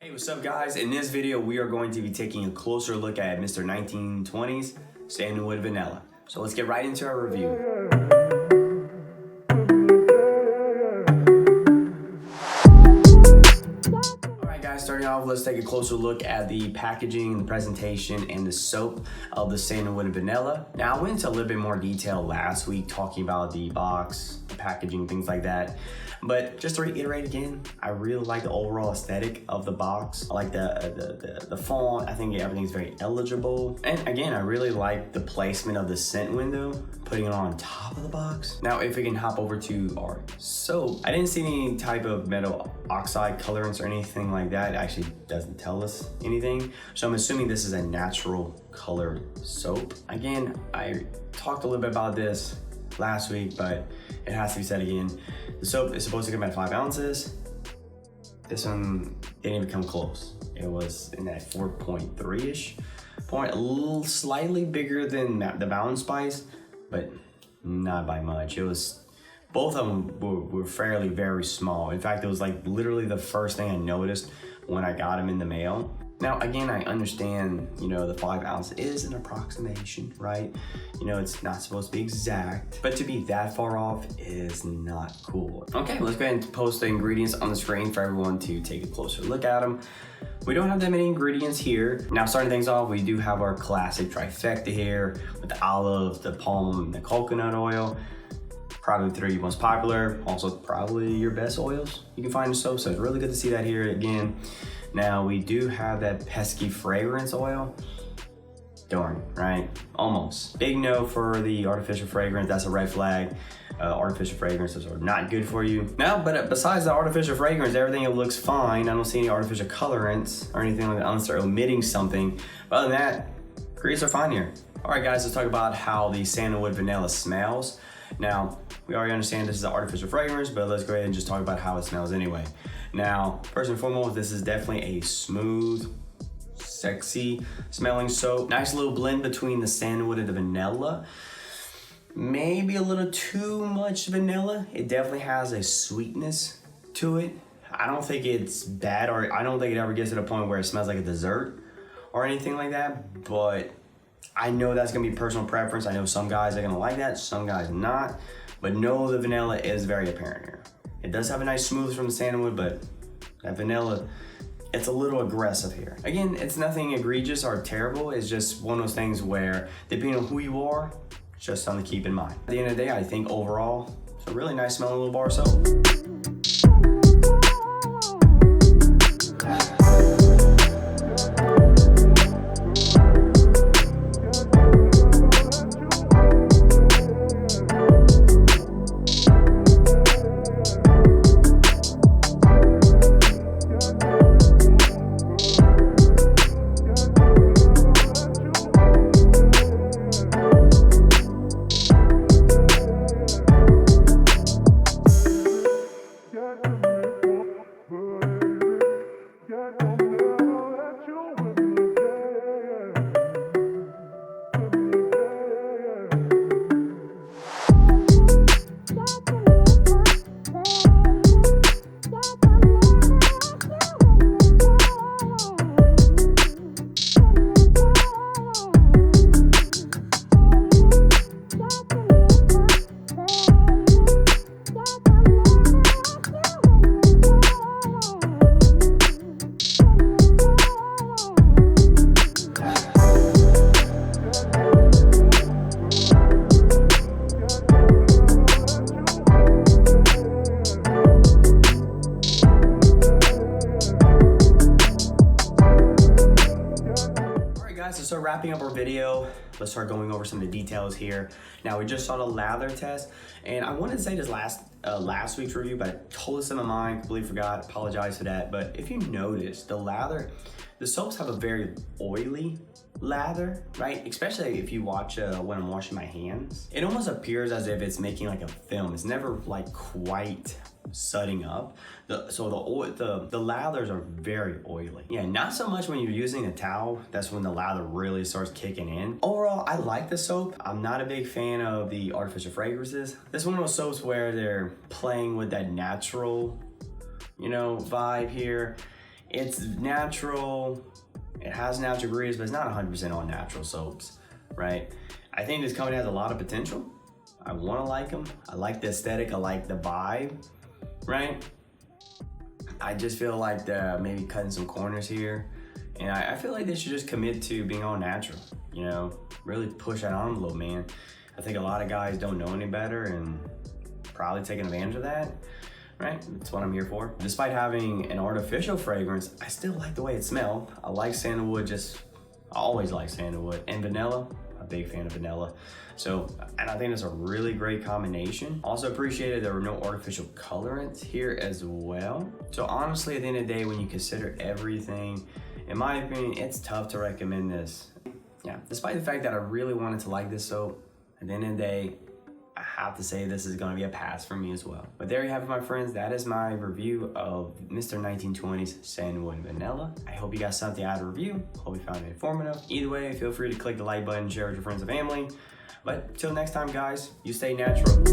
Hey, what's up guys? In this video, we are going to be taking a closer look at Mr. 1920s Sandalwood Vanilla. So let's get right into our review. Alright guys, starting off, let's take a closer look at the packaging, the presentation, and the soap of the Sandalwood Vanilla. Now, I went into a little bit more detail last week talking about the box, the packaging, things like that. But just to reiterate again, I really like the overall aesthetic of the box. I like the font. I think everything's very eligible. And again, I really like the placement of the scent window, putting it on top of the box. Now, if we can hop over to our soap, I didn't see any type of metal oxide colorants or anything like that. It actually doesn't tell us anything. So I'm assuming this is a natural colored soap. Again, I talked a little bit about this last week, but it has to be said again. The soap is supposed to come at 5 ounces. This one didn't even come close. It was in that 4.3-ish point, a little slightly bigger than the Mountain Spice, but not by much. It was, both of them were fairly very small. In fact, it was like literally the first thing I noticed when I got them in the mail. Now, again, I understand, the 5 ounce is an approximation, right? It's not supposed to be exact, but to be that far off is not cool. Okay, let's go ahead and post the ingredients on the screen for everyone to take a closer look at them. We don't have that many ingredients here. Now, starting things off, we do have our classic trifecta here with the olive, the palm, and the coconut oil. Probably the 3 most popular, also probably your best oils you can find in soap, so it's really good to see that here again. Now, we do have that pesky fragrance oil. Darn, right? Almost. Big no for the artificial fragrance. That's a red flag. Artificial fragrances are not good for you. Now, but besides the artificial fragrance, everything looks fine. I don't see any artificial colorants or anything like that unless they're omitting something. But other than that, ingredients are fine here. All right, guys, let's talk about how the Sandalwood Vanilla smells. Now, we already understand this is an artificial fragrance, but let's go ahead and just talk about how it smells anyway. Now, first and foremost, this is definitely a smooth, sexy smelling soap. Nice little blend between the sandalwood and the vanilla. Maybe a little too much vanilla. It definitely has a sweetness to it. I don't think it's bad, or I don't think it ever gets to the point where it smells like a dessert or anything like that, but I know that's gonna be personal preference. I know some guys are gonna like that, some guys not, but no, the vanilla is very apparent here. It does have a nice smooth from the sandalwood, but that vanilla, it's a little aggressive here. Again, it's nothing egregious or terrible. It's just one of those things where, depending on who you are, it's just something to keep in mind. At the end of the day, I think overall, it's a really nice smelling little bar of soap. So wrapping up our video, let's start going over some of the details here. Now, we just saw the lather test, and I wanted to say this last week's review, but I totally slipped my mind, completely forgot, apologize for that. But if you notice, the soaps have a very oily lather, right? Especially if you watch when I'm washing my hands. It almost appears as if it's making like a film. It's never like quite sudding up. So the lathers are very oily. Yeah, not so much when you're using a towel. That's when the lather really starts kicking in. Overall, I like the soap. I'm not a big fan of the artificial fragrances. This is one of those soaps where they're playing with that natural, vibe here. It's natural, it has natural ingredients, but it's not 100% all natural soaps, right? I think this company has a lot of potential. I wanna like them. I like the aesthetic, I like the vibe, right? I just feel like they're maybe cutting some corners here. And I feel like they should just commit to being all natural, you know, really push that on them a little, man. I think a lot of guys don't know any better and probably taking advantage of that, right? That's what I'm here for. Despite having an artificial fragrance, I still like the way it smells. I like sandalwood, I always like sandalwood. And vanilla, a big fan of vanilla. So, and I think it's a really great combination. Also appreciated there were no artificial colorants here as well. So honestly, at the end of the day, when you consider everything, in my opinion, it's tough to recommend this. Yeah, despite the fact that I really wanted to like this soap, at the end of the day, I have to say this is gonna be a pass for me as well. But there you have it, my friends. That is my review of Mr. 1920s Sandalwood Vanilla. I hope you got something out of the review. Hope you found it informative. Either way, feel free to click the like button, share with your friends and family. But till next time, guys, you stay natural.